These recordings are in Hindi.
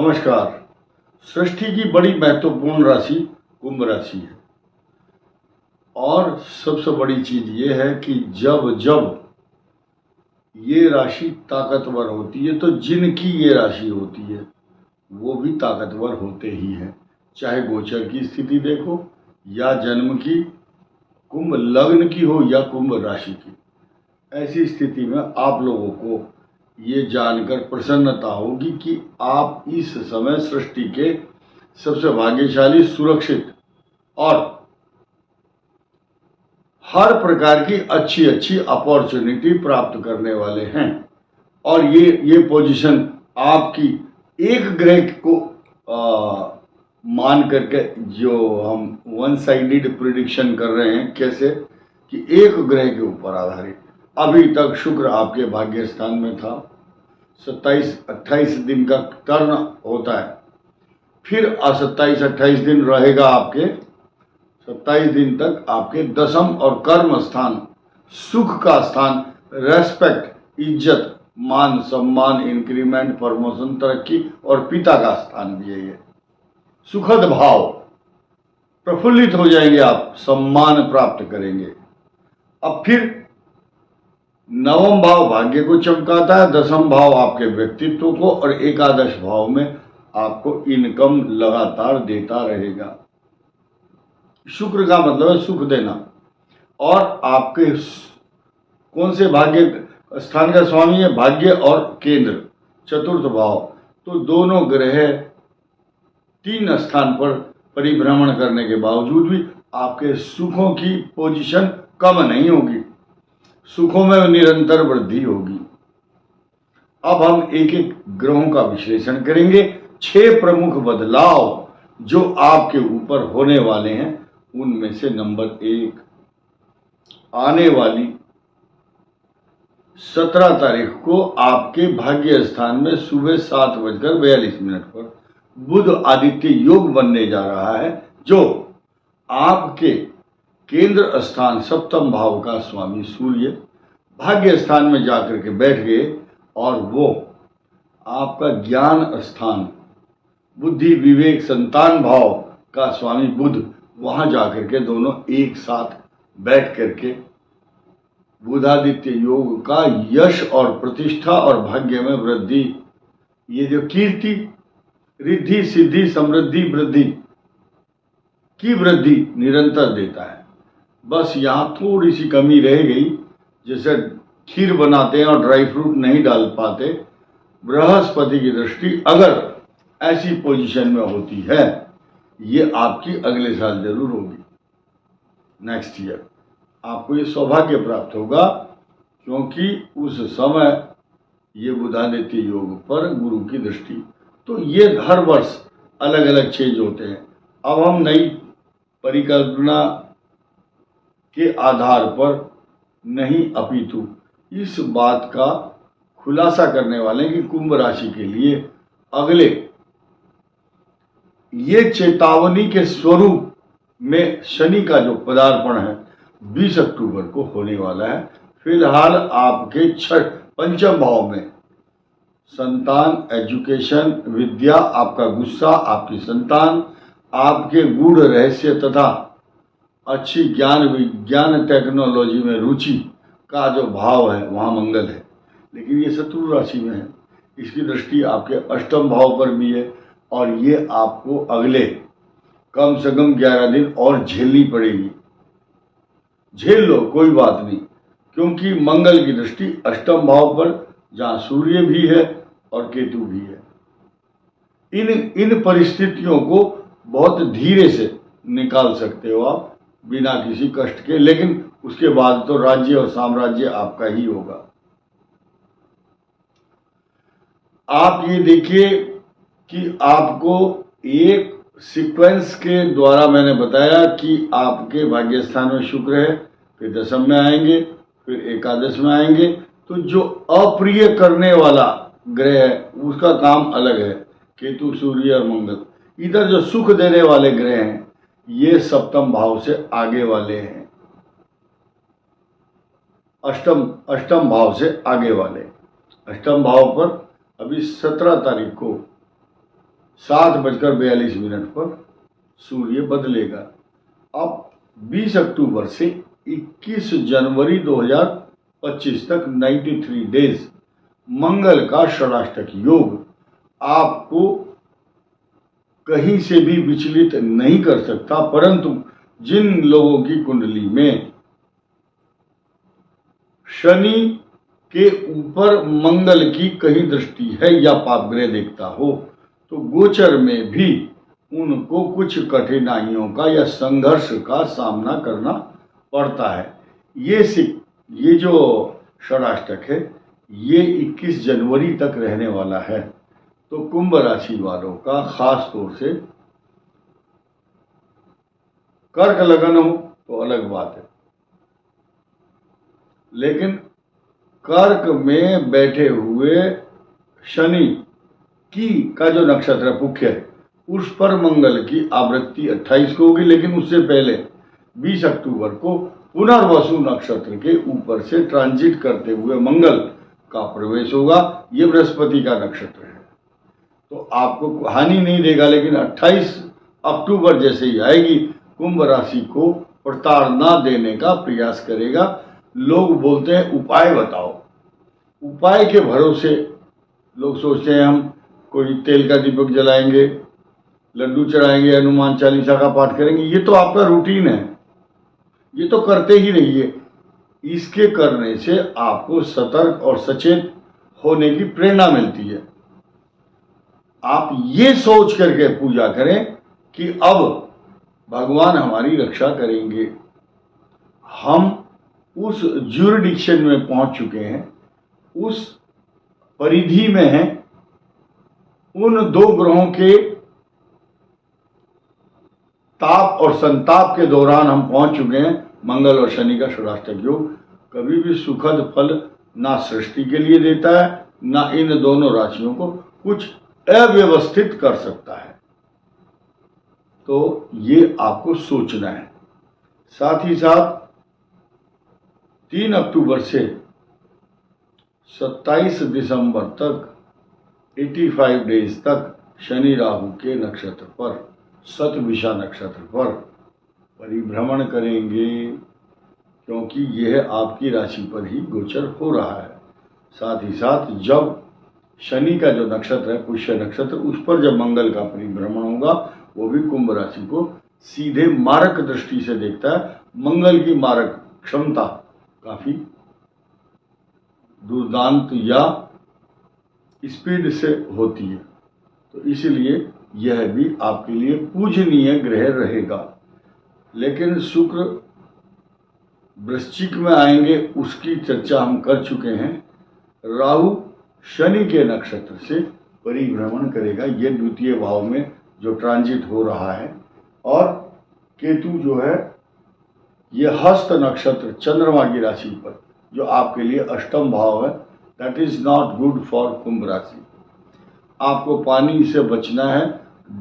नमस्कार। सृष्टि की बड़ी महत्वपूर्ण राशि कुंभ राशि है और सबसे बड़ी चीज ये है कि जब जब ये राशि ताकतवर होती है तो जिनकी ये राशि होती है वो भी ताकतवर होते ही हैं। चाहे गोचर की स्थिति देखो या जन्म की, कुंभ लग्न की हो या कुंभ राशि की। ऐसी स्थिति में आप लोगों को ये जानकर प्रसन्नता होगी कि आप इस समय सृष्टि के सबसे भाग्यशाली, सुरक्षित और हर प्रकार की अच्छी अच्छी अपॉर्चुनिटी प्राप्त करने वाले हैं। और ये पोजीशन आपकी एक ग्रह को मान करके, जो हम वन साइडेड प्रिडिक्शन कर रहे हैं, कैसे कि एक ग्रह के ऊपर आधारित। अभी तक शुक्र आपके भाग्य स्थान में था, 27-28 दिन का टर्न होता है, फिर 27-28 दिन रहेगा आपके, 27 दिन तक आपके दशम और कर्म स्थान, सुख का स्थान, रेस्पेक्ट, इज्जत, मान सम्मान, इंक्रीमेंट, प्रमोशन, तरक्की और पिता का स्थान भी है। ये सुखद भाव, प्रफुल्लित हो जाएंगे आप, सम्मान प्राप्त करेंगे। अब फिर नवम भाव भाग्य को चमकाता है, दसम भाव आपके व्यक्तित्व को, और एकादश भाव में आपको इनकम लगातार देता रहेगा। शुक्र का मतलब है सुख देना। और आपके कौन से भाग्य स्थान का स्वामी है? भाग्य और केंद्र, चतुर्थ भाव। तो दोनों ग्रह 3 स्थान पर परिभ्रमण करने के बावजूद भी आपके सुखों की पोजीशन कम नहीं होगी, सुखों में निरंतर वृद्धि होगी। अब हम एक एक ग्रहों का विश्लेषण करेंगे। 6 प्रमुख बदलाव जो आपके ऊपर होने वाले हैं, उनमें से नंबर 1, आने वाली 17 तारीख को आपके भाग्य स्थान में सुबह 7:42 पर बुध आदित्य योग बनने जा रहा है, जो आपके केंद्र स्थान सप्तम भाव का स्वामी सूर्य भाग्य स्थान में जाकर के बैठ गए, और वो आपका ज्ञान स्थान, बुद्धि, विवेक, संतान भाव का स्वामी बुध वहां जाकर के दोनों एक साथ बैठ करके बुधादित्य योग का यश और प्रतिष्ठा और भाग्य में वृद्धि, ये जो कीर्ति, रिद्धि, सिद्धि, समृद्धि, वृद्धि की वृद्धि निरंतर देता है। बस यहाँ थोड़ी सी कमी रह गई, जैसे खीर बनाते हैं और ड्राई फ्रूट नहीं डाल पाते। बृहस्पति की दृष्टि अगर ऐसी पोजीशन में होती है, ये आपकी अगले साल जरूर होगी, नेक्स्ट ईयर आपको ये सौभाग्य प्राप्त होगा, क्योंकि उस समय ये बुधादित्य योग पर गुरु की दृष्टि। तो ये हर वर्ष अलग अलग चेंज होते हैं। अब हम नई परिकल्पना के आधार पर नहीं, अपितु इस बात का खुलासा करने वाले हैं कि कुंभ राशि के लिए अगले ये चेतावनी के स्वरूप में शनि का जो पदार्पण है 20 अक्टूबर को होने वाला है। फिलहाल आपके पंचम भाव में संतान, एजुकेशन, विद्या, आपका गुस्सा, आपकी संतान, आपके गूढ़ रहस्य तथा अच्छी ज्ञान विज्ञान टेक्नोलॉजी में रुचि का जो भाव है, वहाँ मंगल है। लेकिन ये शत्रु राशि में है, इसकी दृष्टि आपके अष्टम भाव पर भी है, और ये आपको अगले कम से कम 11 दिन और झेलनी पड़ेगी। झेल लो, कोई बात नहीं, क्योंकि मंगल की दृष्टि अष्टम भाव पर, जहाँ सूर्य भी है और केतु भी है। इन परिस्थितियों को बहुत धीरे से निकाल सकते हो आप, बिना किसी कष्ट के, लेकिन उसके बाद तो राज्य और साम्राज्य आपका ही होगा। आप ये देखिए कि आपको एक सीक्वेंस के द्वारा मैंने बताया कि आपके भाग्य स्थान में शुक्र है, फिर दशम में आएंगे, फिर एकादश में आएंगे। तो जो अप्रिय करने वाला ग्रह है उसका काम अलग है, केतु, सूर्य और मंगल। इधर जो सुख देने वाले ग्रह हैं ये सप्तम भाव से आगे वाले हैं, अष्टम भाव से आगे वाले। अष्टम भाव पर अभी 17 तारीख को 7:42 पर सूर्य बदलेगा। अब 20 अक्टूबर से 21 जनवरी 2025 तक 93 डेज मंगल का षडाष्टक योग आपको कहीं से भी विचलित नहीं कर सकता, परंतु जिन लोगों की कुंडली में शनि के ऊपर मंगल की कहीं दृष्टि है या पापग्रह देखता हो तो गोचर में भी उनको कुछ कठिनाइयों का या संघर्ष का सामना करना पड़ता है। ये जो षडाष्टक है ये 21 जनवरी तक रहने वाला है। तो कुंभ राशि वालों का खास तौर से कर्क लगन हो तो अलग बात है, लेकिन कर्क में बैठे हुए शनि का जो नक्षत्र है पुख्य है, उस पर मंगल की आवृत्ति 28 को होगी, लेकिन उससे पहले 20 अक्टूबर को पुनर्वसु नक्षत्र के ऊपर से ट्रांजिट करते हुए मंगल का प्रवेश होगा। ये बृहस्पति का नक्षत्र है तो आपको हानि नहीं देगा, लेकिन 28 अक्टूबर जैसे ही आएगी कुंभ राशि को प्रताड़ना देने का प्रयास करेगा। लोग बोलते हैं उपाय बताओ, उपाय के भरोसे लोग सोचते हैं हम कोई तेल का दीपक जलाएंगे, लड्डू चढ़ाएंगे, हनुमान चालीसा का पाठ करेंगे। ये तो आपका रूटीन है, ये तो करते ही रहिए। इसके करने से आपको सतर्क और सचेत होने की प्रेरणा मिलती है। आप ये सोच करके पूजा करें कि अब भगवान हमारी रक्षा करेंगे। हम उस ज्यूरिडिक्शन में पहुंच चुके हैं, उस परिधि में हैं, उन दो ग्रहों के ताप और संताप के दौरान हम पहुंच चुके हैं। मंगल और शनि का षडाष्टक योग कभी भी सुखद फल ना सृष्टि के लिए देता है, ना इन दोनों राशियों को कुछ अव्यवस्थित कर सकता है। तो ये आपको सोचना है। साथ ही साथ 3 अक्टूबर से 27 दिसंबर तक 85 डेज तक शनि राहु के नक्षत्र पर, शतभिषा नक्षत्र पर परिभ्रमण करेंगे, क्योंकि यह आपकी राशि पर ही गोचर हो रहा है। साथ ही साथ जब शनि का जो नक्षत्र है पुष्य नक्षत्र, उस पर जब मंगल का परिभ्रमण होगा, वो भी कुंभ राशि को सीधे मारक दृष्टि से देखता है। मंगल की मारक क्षमता काफी दुर्दांत या स्पीड से होती है, तो इसलिए यह भी आपके लिए पूजनीय ग्रह रहेगा। लेकिन शुक्र वृश्चिक में आएंगे, उसकी चर्चा हम कर चुके हैं। राहु शनि के नक्षत्र से परिभ्रमण करेगा, ये द्वितीय भाव में जो ट्रांजिट हो रहा है। और केतु जो है ये हस्त नक्षत्र चंद्रमा की राशि पर, जो आपके लिए अष्टम भाव है, that is not good for कुंभ राशि। आपको पानी से बचना है,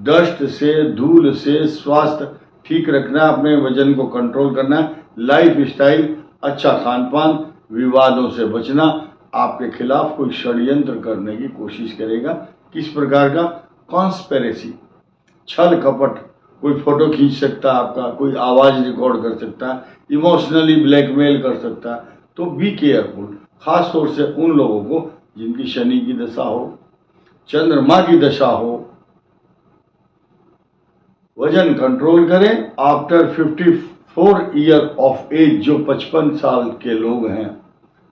डस्ट से, धूल से, स्वास्थ्य ठीक रखना है, अपने वजन को कंट्रोल करना है, लाइफ स्टाइल, अच्छा खान पान, विवादों से बचना। आपके खिलाफ कोई षड्यंत्र करने की कोशिश करेगा। किस प्रकार का? कॉन्स्पिरेसी, छल कपट, कोई फोटो खींच सकता है आपका, कोई आवाज रिकॉर्ड कर सकता है, इमोशनली ब्लैकमेल कर सकता है। तो बी केयरफुल, खास तौर से उन लोगों को जिनकी शनि की दशा हो, चंद्रमा की दशा हो। वजन कंट्रोल करें। आफ्टर 54 ईयर ऑफ एज, जो 55 साल के लोग हैं,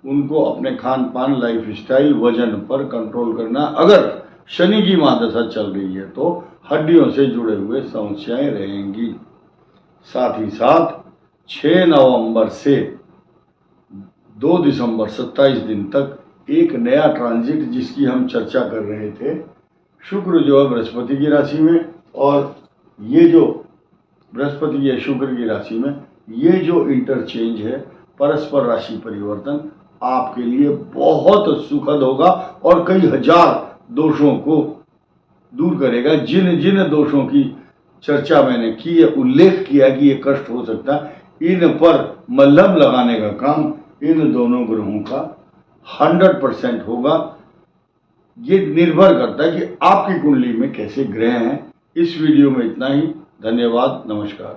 उनको अपने खान पान, लाइफ स्टाइल, वजन पर कंट्रोल करना। अगर शनि की महादशा चल रही है तो हड्डियों से जुड़े हुए समस्याएं रहेंगी। साथ ही साथ 6 नवंबर से 2 दिसंबर 27 दिन तक एक नया ट्रांजिट, जिसकी हम चर्चा कर रहे थे, शुक्र जो है बृहस्पति की राशि में, और ये जो बृहस्पति है शुक्र की राशि में, ये जो इंटरचेंज है, परस्पर राशि परिवर्तन, आपके लिए बहुत सुखद होगा और कई हजार दोषों को दूर करेगा। जिन जिन दोषों की चर्चा मैंने की है, उल्लेख किया कि ये कष्ट हो सकता है, इन पर मलहम लगाने का काम इन दोनों ग्रहों का 100% होगा। ये निर्भर करता है कि आपकी कुंडली में कैसे ग्रह हैं। इस वीडियो में इतना ही। धन्यवाद, नमस्कार।